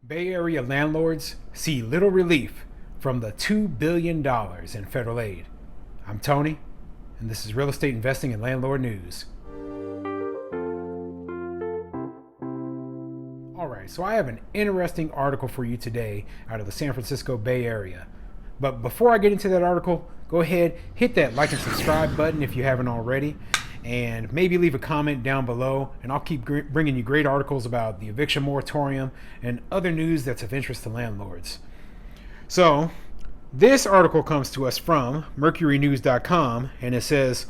Bay Area landlords see little relief from the $2 billion in federal aid. I'm Tony, and this is Real Estate Investing and Landlord News. Alright, so I have an interesting article for you today out of the San Francisco Bay Area. But before I get into that article, go ahead, hit that like and subscribe button if you haven't already, and maybe leave a comment down below, and I'll keep bringing you great articles about the eviction moratorium and other news that's of interest to landlords. So, this article comes to us from mercurynews.com, and it says,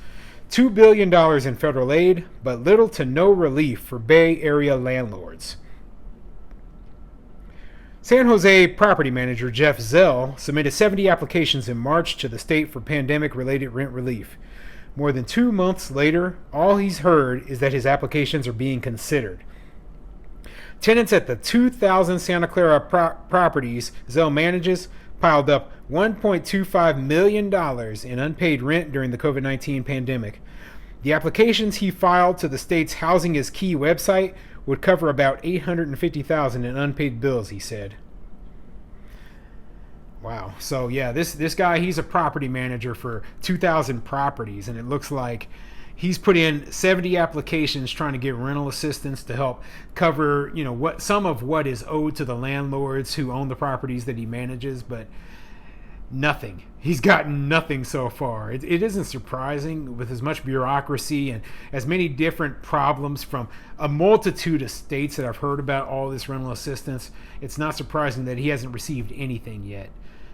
$2 billion in federal aid, but little to no relief for Bay Area landlords. San Jose property manager Jeff Zell submitted 70 applications in March to the state for pandemic-related rent relief. More than 2 months later, all he's heard is that his applications are being considered. Tenants at the 2,000 Santa Clara properties Zell manages piled up $1.25 million in unpaid rent during the COVID-19 pandemic. The applications he filed to the state's Housing is Key website would cover about $850,000 in unpaid bills, he said. Wow. So yeah, this guy, he's a property manager for 2,000 properties, and it looks like he's put in 70 applications trying to get rental assistance to help cover, what some of what is owed to the landlords who own the properties that he manages, but nothing. He's gotten nothing so far. It isn't surprising with as much bureaucracy and as many different problems from a multitude of states that I've heard about all this rental assistance. It's not surprising that he hasn't received anything yet.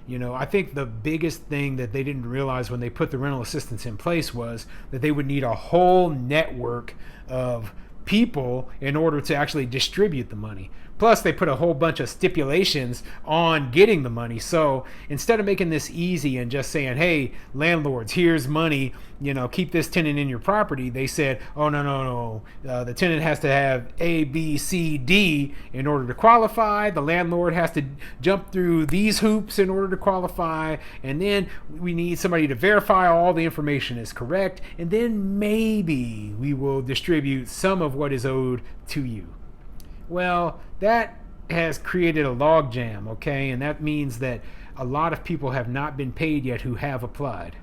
I think the biggest thing that they didn't realize when they put the rental assistance in place was that they would need a whole network of people in order to actually distribute the money. Plus, they put a whole bunch of stipulations on getting the money. So instead of making this easy and just saying, hey, landlords, here's money, keep this tenant in your property, they said, oh, no. The tenant has to have A, B, C, D in order to qualify. The landlord has to jump through these hoops in order to qualify. And then we need somebody to verify all the information is correct. And then maybe we will distribute some of what is owed to you. Well, that has created a logjam, okay? And that means that a lot of people have not been paid yet who have applied.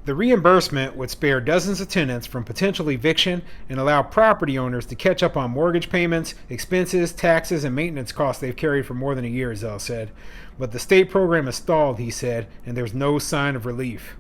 The reimbursement would spare dozens of tenants from potential eviction and allow property owners to catch up on mortgage payments, expenses, taxes, and maintenance costs they've carried for more than a year, Zell said. But the state program is stalled, he said, and there's no sign of relief.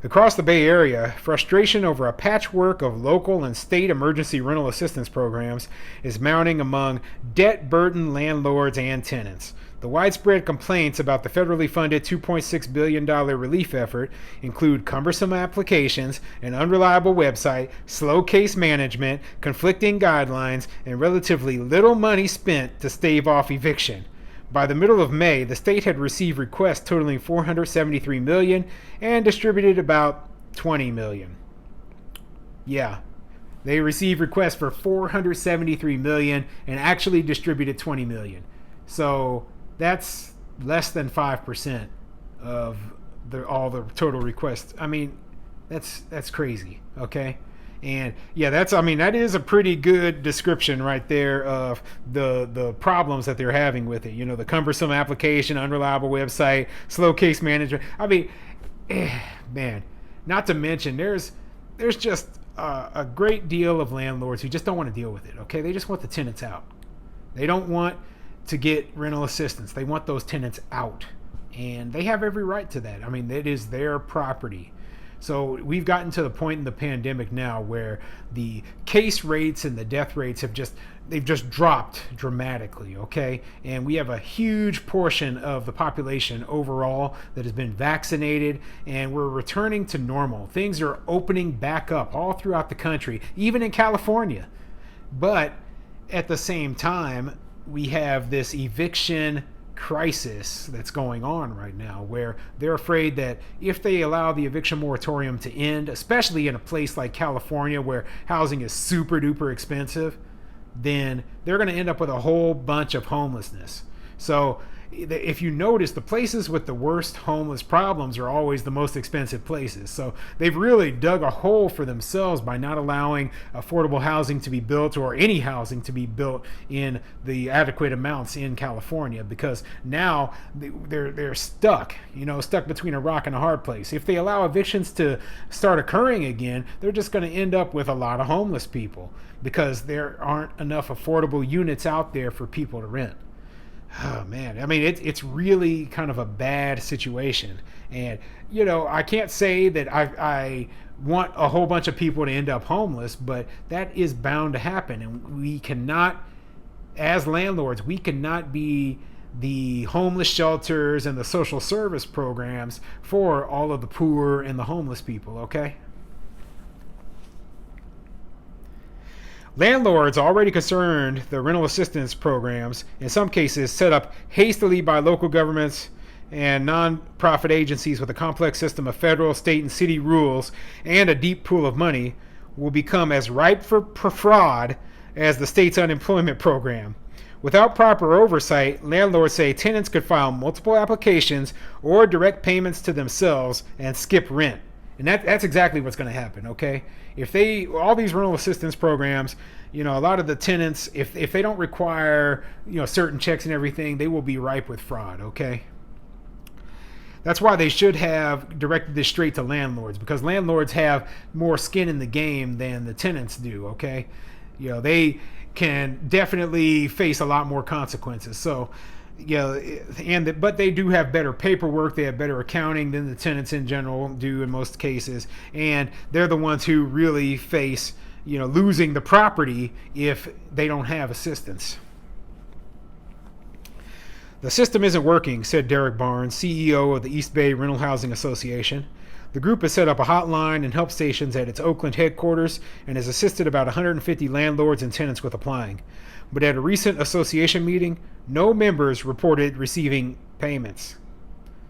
Across the Bay Area, frustration over a patchwork of local and state emergency rental assistance programs is mounting among debt-burdened landlords and tenants. The widespread complaints about the federally funded $2.6 billion relief effort include cumbersome applications, an unreliable website, slow case management, conflicting guidelines, and relatively little money spent to stave off eviction. By the middle of May, the state had received requests totaling $473 million and distributed about $20 million. Yeah, they received requests for $473 million and actually distributed $20 million. So that's less than 5% of all the total requests. I mean, that's crazy, okay? And yeah, that is a pretty good description right there of the problems that they're having with it. The cumbersome application, unreliable website, slow case management. Man, not to mention there's just a great deal of landlords who just don't want to deal with it. Okay, they just want the tenants out. They don't want to get rental assistance. They want those tenants out, and they have every right to that. It is their property. So we've gotten to the point in the pandemic now where the case rates and the death rates they've just dropped dramatically, okay? And we have a huge portion of the population overall that has been vaccinated, and we're returning to normal. Things are opening back up all throughout the country, even in California. But at the same time, we have this eviction crisis that's going on right now where they're afraid that if they allow the eviction moratorium to end, especially in a place like California where housing is super duper expensive, then they're going to end up with a whole bunch of homelessness. So if you notice, the places with the worst homeless problems are always the most expensive places. So they've really dug a hole for themselves by not allowing affordable housing to be built, or any housing to be built in the adequate amounts in California, because now they're stuck, stuck between a rock and a hard place. If they allow evictions to start occurring again, they're just going to end up with a lot of homeless people, because there aren't enough affordable units out there for people to rent. Oh man, I mean, it's really kind of a bad situation. And I can't say that I want a whole bunch of people to end up homeless, but that is bound to happen. And we cannot, as landlords, we cannot be the homeless shelters and the social service programs for all of the poor and the homeless people, okay? Landlords already concerned the rental assistance programs, in some cases set up hastily by local governments and non-profit agencies with a complex system of federal, state, and city rules and a deep pool of money, will become as ripe for fraud as the state's unemployment program. Without proper oversight, landlords say tenants could file multiple applications or direct payments to themselves and skip rent. And that's exactly what's going to happen, okay? If all these rental assistance programs, a lot of the tenants, if they don't require, certain checks and everything, they will be ripe with fraud, okay? That's why they should have directed this straight to landlords, because landlords have more skin in the game than the tenants do, okay? They can definitely face a lot more consequences. So, but they do have better paperwork. They have better accounting than the tenants in general do in most cases, and they're the ones who really face, losing the property if they don't have assistance. The system isn't working, said Derek Barnes, CEO of the East Bay Rental Housing Association. The group has set up a hotline and help stations at its Oakland headquarters and has assisted about 150 landlords and tenants with applying. But at a recent association meeting, no members reported receiving payments.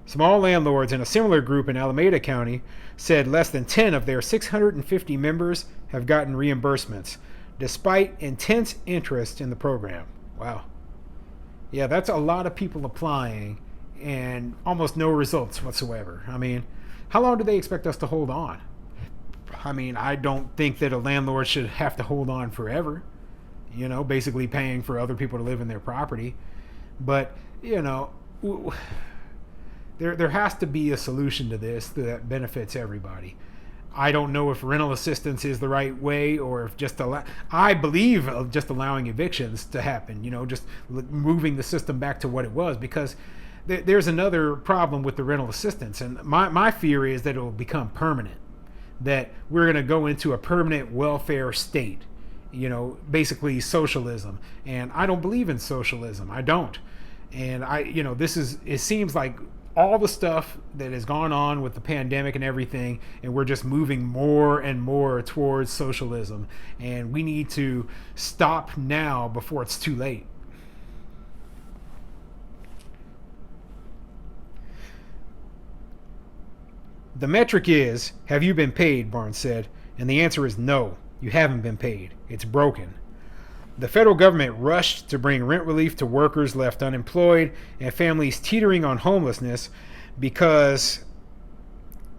Small landlords in a similar group in Alameda County said less than 10 of their 650 members have gotten reimbursements, despite intense interest in the program. Wow. Yeah, that's a lot of people applying and almost no results whatsoever. I mean, how long do they expect us to hold on? I mean, I don't think that a landlord should have to hold on forever, basically paying for other people to live in their property. But, there has to be a solution to this that benefits everybody. I don't know if rental assistance is the right way, or if I believe of just allowing evictions to happen, just moving the system back to what it was, because there's another problem with the rental assistance. And my fear is that it will become permanent, that we're going to go into a permanent welfare state, basically socialism. And I don't believe in socialism. I don't. And it seems like all the stuff that has gone on with the pandemic and everything, and we're just moving more and more towards socialism. And we need to stop now before it's too late. The metric is, have you been paid, Barnes said, and the answer is no, you haven't been paid. It's broken. The federal government rushed to bring rent relief to workers left unemployed and families teetering on homelessness because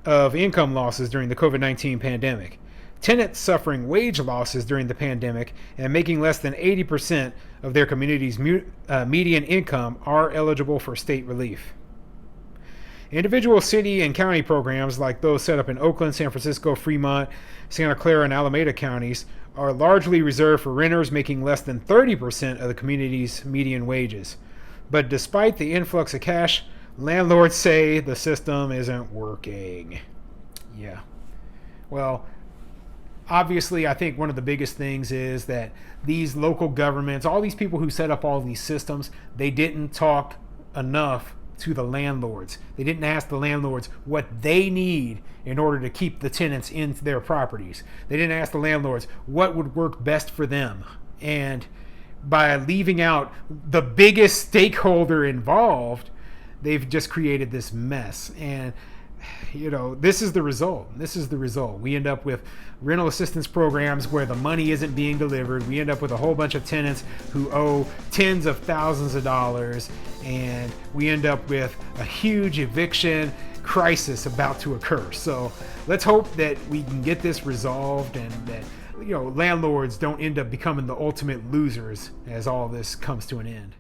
of income losses during the COVID-19 pandemic. Tenants suffering wage losses during the pandemic and making less than 80% of their community's median income are eligible for state relief. Individual city and county programs like those set up in Oakland, San Francisco, Fremont, Santa Clara, and Alameda counties are largely reserved for renters making less than 30% of the community's median wages. But despite the influx of cash, landlords say the system isn't working. Yeah. Well, obviously, I think one of the biggest things is that these local governments, all these people who set up all these systems, they didn't talk enough to the landlords. They didn't ask the landlords what they need in order to keep the tenants in their properties. They didn't ask the landlords what would work best for them. And by leaving out the biggest stakeholder involved, they've just created this mess. And this is the result. This is the result. We end up with rental assistance programs where the money isn't being delivered. We end up with a whole bunch of tenants who owe tens of thousands of dollars, and we end up with a huge eviction crisis about to occur. So let's hope that we can get this resolved, and that landlords don't end up becoming the ultimate losers as all this comes to an end.